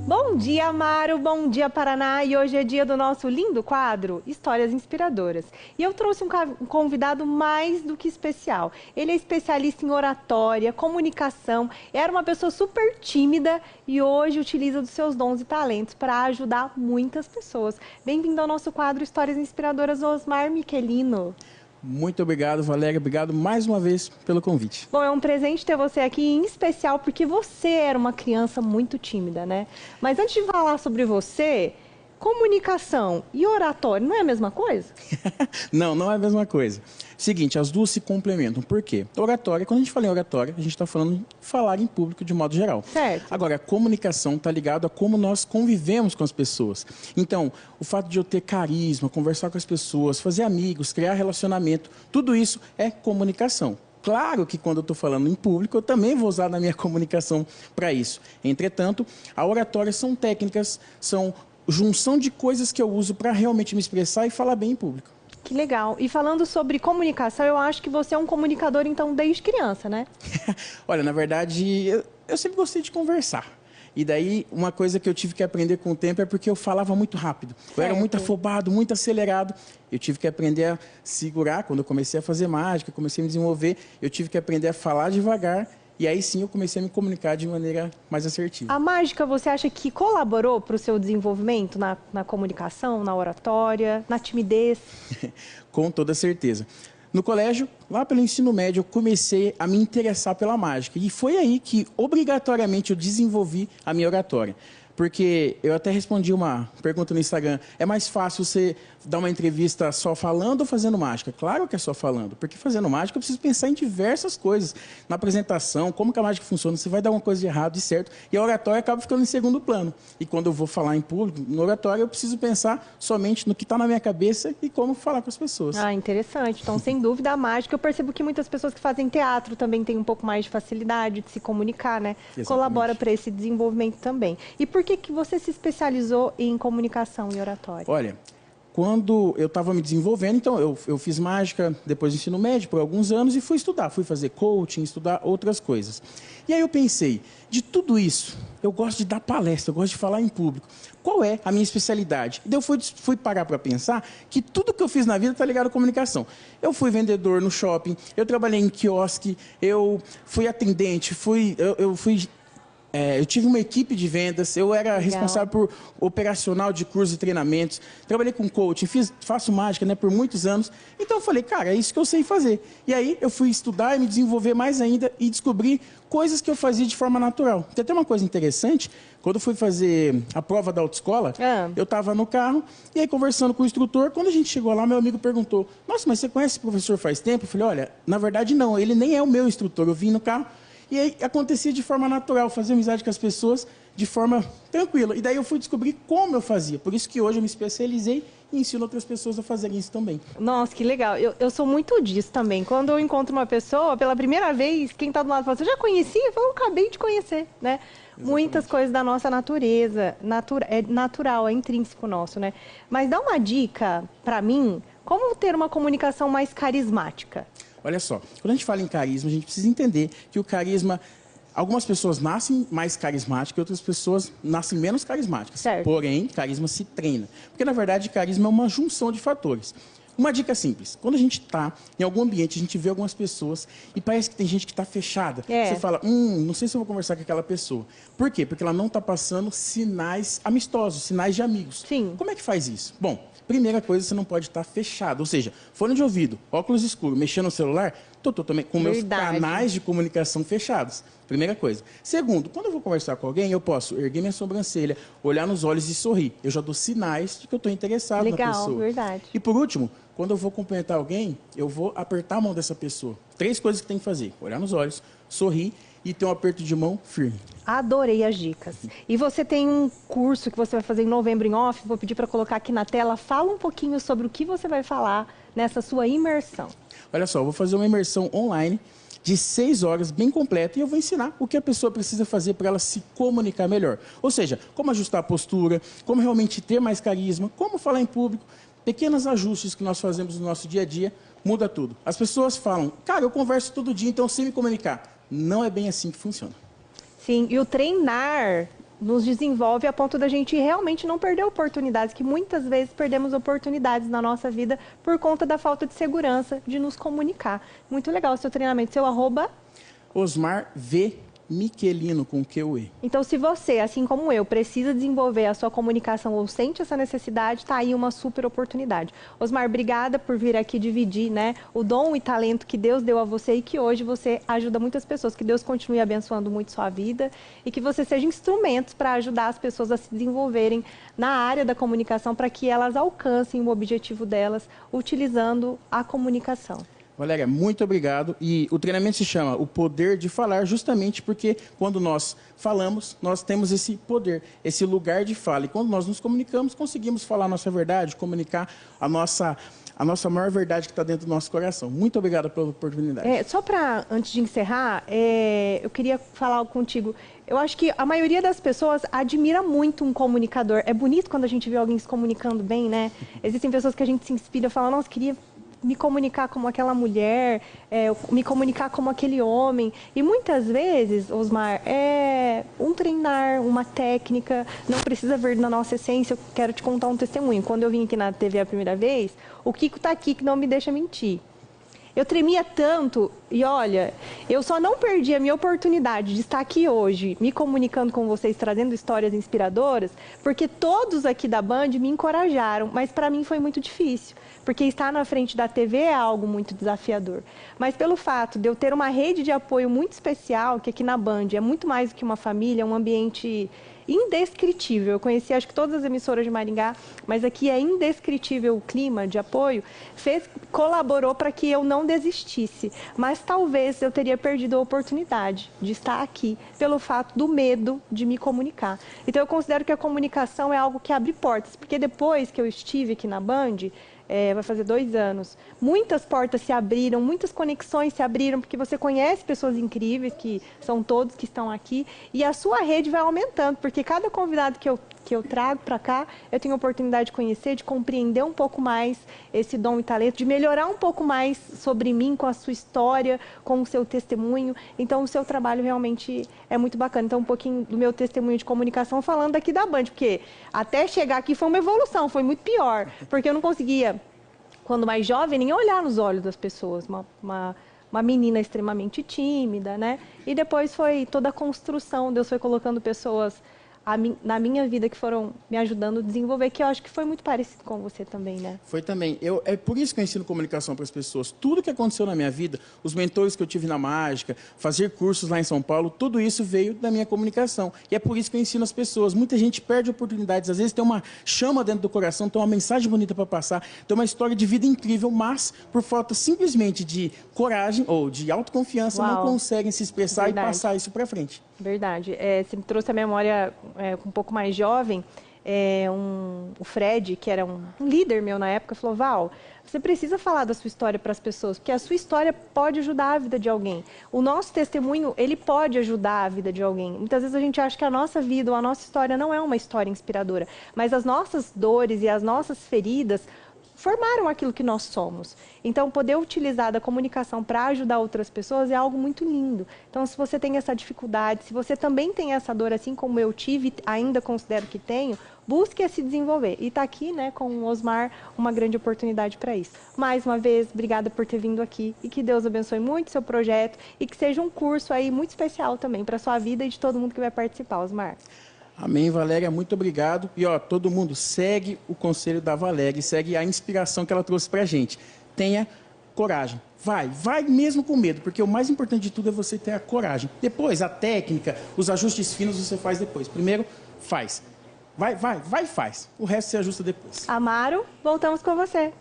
Bom dia, Amaro, bom dia, Paraná, e hoje é dia do nosso lindo quadro Histórias Inspiradoras. E eu trouxe um convidado mais do que especial. Ele é especialista em oratória, comunicação, era uma pessoa super tímida e hoje utiliza dos seus dons e talentos para ajudar muitas pessoas. Bem-vindo ao nosso quadro Histórias Inspiradoras, Osmar Michelino. Muito obrigado, Valéria. Obrigado mais uma vez pelo convite. Bom, é um presente ter você aqui, em especial porque você era uma criança muito tímida, né? Mas antes de falar sobre você, comunicação e oratório não é a mesma coisa? Não, não é a mesma coisa. Seguinte, as duas se complementam. Por quê? Oratória, quando a gente fala em oratória, a gente está falando de falar em público de modo geral. Certo. Agora, a comunicação está ligada a como nós convivemos com as pessoas. Então, o fato de eu ter carisma, conversar com as pessoas, fazer amigos, criar relacionamento, tudo isso é comunicação. Claro que quando eu estou falando em público, eu também vou usar na minha comunicação para isso. Entretanto, a oratória são técnicas, são junção de coisas que eu uso para realmente me expressar e falar bem em público. Que legal. E falando sobre comunicação, eu acho que você é um comunicador, então, desde criança, né? Olha, na verdade, eu sempre gostei de conversar. E daí, uma coisa que eu tive que aprender com o tempo é porque eu falava muito rápido. Certo. Eu era muito afobado, muito acelerado. Eu tive que aprender a segurar. Quando eu comecei a fazer mágica, comecei a me desenvolver, eu tive que aprender a falar devagar. E aí sim eu comecei a me comunicar de maneira mais assertiva. A mágica, você acha que colaborou para o seu desenvolvimento na comunicação, na oratória, na timidez? Com toda certeza. No colégio, lá pelo ensino médio, eu comecei a me interessar pela mágica. E foi aí que, obrigatoriamente, eu desenvolvi a minha oratória. Porque eu até respondi uma pergunta no Instagram, é mais fácil você dar uma entrevista só falando ou fazendo mágica? Claro que é só falando, porque fazendo mágica eu preciso pensar em diversas coisas. Na apresentação, como que a mágica funciona, se vai dar uma coisa de errado, de certo. E a oratória acaba ficando em segundo plano. E quando eu vou falar em público, no oratório, eu preciso pensar somente no que está na minha cabeça e como falar com as pessoas. Ah, interessante. Então, sem dúvida, a mágica, eu percebo que muitas pessoas que fazem teatro também têm um pouco mais de facilidade de se comunicar, né? Exatamente. Colabora para esse desenvolvimento também. E por que você se especializou em comunicação e oratória? Olha, quando eu estava me desenvolvendo, então eu fiz mágica depois do ensino médio por alguns anos e fui estudar, fui fazer coaching, estudar outras coisas. E aí eu pensei, de tudo isso, eu gosto de dar palestra, eu gosto de falar em público. Qual é a minha especialidade? E daí eu fui parar para pensar que tudo que eu fiz na vida está ligado à comunicação. Eu fui vendedor no shopping, eu trabalhei em quiosque, eu fui atendente, eu tive uma equipe de vendas, eu era responsável por operacional de cursos e treinamentos, trabalhei com coaching, faço mágica, né, por muitos anos. Então eu falei, cara, é isso que eu sei fazer. E aí eu fui estudar e me desenvolver mais ainda e descobri coisas que eu fazia de forma natural. Tem até uma coisa interessante, quando eu fui fazer a prova da autoescola, eu estava no carro e aí conversando com o instrutor, quando a gente chegou lá, meu amigo perguntou, nossa, mas você conhece esse professor faz tempo? Eu falei, olha, na verdade não, ele nem é o meu instrutor, eu vim no carro. E aí acontecia de forma natural, fazer amizade com as pessoas de forma tranquila. E daí eu fui descobrir como eu fazia. Por isso que hoje eu me especializei e ensino outras pessoas a fazerem isso também. Nossa, que legal. Eu sou muito disso também. Quando eu encontro uma pessoa, pela primeira vez, quem está do lado fala, você já conhecia? Eu falo, eu acabei de conhecer, né? Exatamente. Muitas coisas da nossa natureza, é natural, é intrínseco nosso, né? Mas dá uma dica para mim, como ter uma comunicação mais carismática? Olha só, quando a gente fala em carisma, a gente precisa entender que o carisma, algumas pessoas nascem mais carismáticas e outras pessoas nascem menos carismáticas. Certo. Porém, carisma se treina. Porque, na verdade, carisma é uma junção de fatores. Uma dica simples, quando a gente está em algum ambiente, a gente vê algumas pessoas e parece que tem gente que está fechada. Você fala, não sei se eu vou conversar com aquela pessoa. Por quê? Porque ela não está passando sinais amistosos, sinais de amigos. Sim. Como é que faz isso? Bom, primeira coisa, você não pode estar fechado. Ou seja, fone de ouvido, óculos escuros, mexendo no celular, estou também com meus canais de comunicação fechados. Primeira coisa. Segundo, quando eu vou conversar com alguém, eu posso erguer minha sobrancelha, olhar nos olhos e sorrir. Eu já dou sinais de que eu estou interessado na pessoa. Legal, verdade. E por último, quando eu vou cumprimentar alguém, eu vou apertar a mão dessa pessoa. 3 coisas que tem que fazer. Olhar nos olhos, sorrir e ter um aperto de mão firme. Adorei as dicas. E você tem um curso que você vai fazer em novembro em off, vou pedir para colocar aqui na tela. Fala um pouquinho sobre o que você vai falar nessa sua imersão. Olha só, eu vou fazer uma imersão online de 6 horas, bem completa, e eu vou ensinar o que a pessoa precisa fazer para ela se comunicar melhor. Ou seja, como ajustar a postura, como realmente ter mais carisma, como falar em público, pequenos ajustes que nós fazemos no nosso dia a dia, muda tudo. As pessoas falam, cara, eu converso todo dia, então sei me comunicar. Não é bem assim que funciona. Sim, e o treinar nos desenvolve a ponto da gente realmente não perder oportunidades, que muitas vezes perdemos oportunidades na nossa vida por conta da falta de segurança de nos comunicar. Muito legal o seu treinamento. Seu arroba? Osmar V. Michelino, com QE. Então, se você, assim como eu, precisa desenvolver a sua comunicação ou sente essa necessidade, está aí uma super oportunidade. Osmar, obrigada por vir aqui dividir, né, o dom e talento que Deus deu a você e que hoje você ajuda muitas pessoas. Que Deus continue abençoando muito sua vida e que você seja instrumentos para ajudar as pessoas a se desenvolverem na área da comunicação para que elas alcancem o objetivo delas utilizando a comunicação. Valéria, muito obrigado. E o treinamento se chama O Poder de Falar, justamente porque quando nós falamos, nós temos esse poder, esse lugar de fala. E quando nós nos comunicamos, conseguimos falar a nossa verdade, comunicar a nossa maior verdade que está dentro do nosso coração. Muito obrigado pela oportunidade. Só para, antes de encerrar, eu queria falar algo contigo. Eu acho que a maioria das pessoas admira muito um comunicador. É bonito quando a gente vê alguém se comunicando bem, né? Existem pessoas que a gente se inspira e fala, nossa, queria me comunicar como aquela mulher, me comunicar como aquele homem. E muitas vezes, Osmar, é um treinar, uma técnica, não precisa vir na nossa essência. Eu quero te contar um testemunho. Quando eu vim aqui na TV a primeira vez, o Kiko está aqui, que não me deixa mentir. Eu tremia tanto e olha, eu só não perdi a minha oportunidade de estar aqui hoje, me comunicando com vocês, trazendo histórias inspiradoras, porque todos aqui da Band me encorajaram, mas para mim foi muito difícil, porque estar na frente da TV é algo muito desafiador. Mas pelo fato de eu ter uma rede de apoio muito especial, que aqui na Band é muito mais do que uma família, é um ambiente indescritível. Eu conheci acho que todas as emissoras de Maringá, mas aqui é indescritível o clima de apoio, colaborou para que eu não desistisse. Mas talvez eu teria perdido a oportunidade de estar aqui pelo fato do medo de me comunicar. Então eu considero que a comunicação é algo que abre portas, porque depois que eu estive aqui na Band, vai fazer 2 anos, muitas portas se abriram, muitas conexões se abriram, porque você conhece pessoas incríveis, que são todos que estão aqui, e a sua rede vai aumentando, porque cada convidado que eu trago para cá, eu tenho a oportunidade de conhecer, de compreender um pouco mais esse dom e talento, de melhorar um pouco mais sobre mim, com a sua história, com o seu testemunho. Então, o seu trabalho realmente é muito bacana. Então, um pouquinho do meu testemunho de comunicação, falando aqui da Band, porque até chegar aqui foi uma evolução, foi muito pior, porque eu não conseguia, quando mais jovem, nem olhar nos olhos das pessoas, uma menina extremamente tímida, né? E depois foi toda a construção, Deus foi colocando pessoas na minha vida que foram me ajudando a desenvolver, que eu acho que foi muito parecido com você também, né? Foi também. É por isso que eu ensino comunicação para as pessoas. Tudo que aconteceu na minha vida, os mentores que eu tive na mágica, fazer cursos lá em São Paulo, tudo isso veio da minha comunicação. E é por isso que eu ensino as pessoas. Muita gente perde oportunidades. Às vezes tem uma chama dentro do coração, tem uma mensagem bonita para passar, tem uma história de vida incrível, mas por falta simplesmente de coragem ou de autoconfiança, não conseguem se expressar e passar isso para frente. Verdade. Você me trouxe a memória um pouco mais jovem. O Fred, que era um líder meu na época, falou, Val, você precisa falar da sua história para as pessoas, porque a sua história pode ajudar a vida de alguém. O nosso testemunho, ele pode ajudar a vida de alguém. Muitas vezes a gente acha que a nossa vida ou a nossa história não é uma história inspiradora, mas as nossas dores e as nossas feridas formaram aquilo que nós somos. Então, poder utilizar da comunicação para ajudar outras pessoas é algo muito lindo. Então, se você tem essa dificuldade, se você também tem essa dor, assim como eu tive, ainda considero que tenho, busque se desenvolver. E está aqui, né, com o Osmar, uma grande oportunidade para isso. Mais uma vez, obrigada por ter vindo aqui e que Deus abençoe muito o seu projeto e que seja um curso aí muito especial também para a sua vida e de todo mundo que vai participar, Osmar. Amém, Valéria, muito obrigado. E todo mundo segue o conselho da Valéria, segue a inspiração que ela trouxe pra gente. Tenha coragem. Vai mesmo com medo, porque o mais importante de tudo é você ter a coragem. Depois, a técnica, os ajustes finos você faz depois. Primeiro, faz. Vai, faz. O resto você ajusta depois. Amaro, voltamos com você.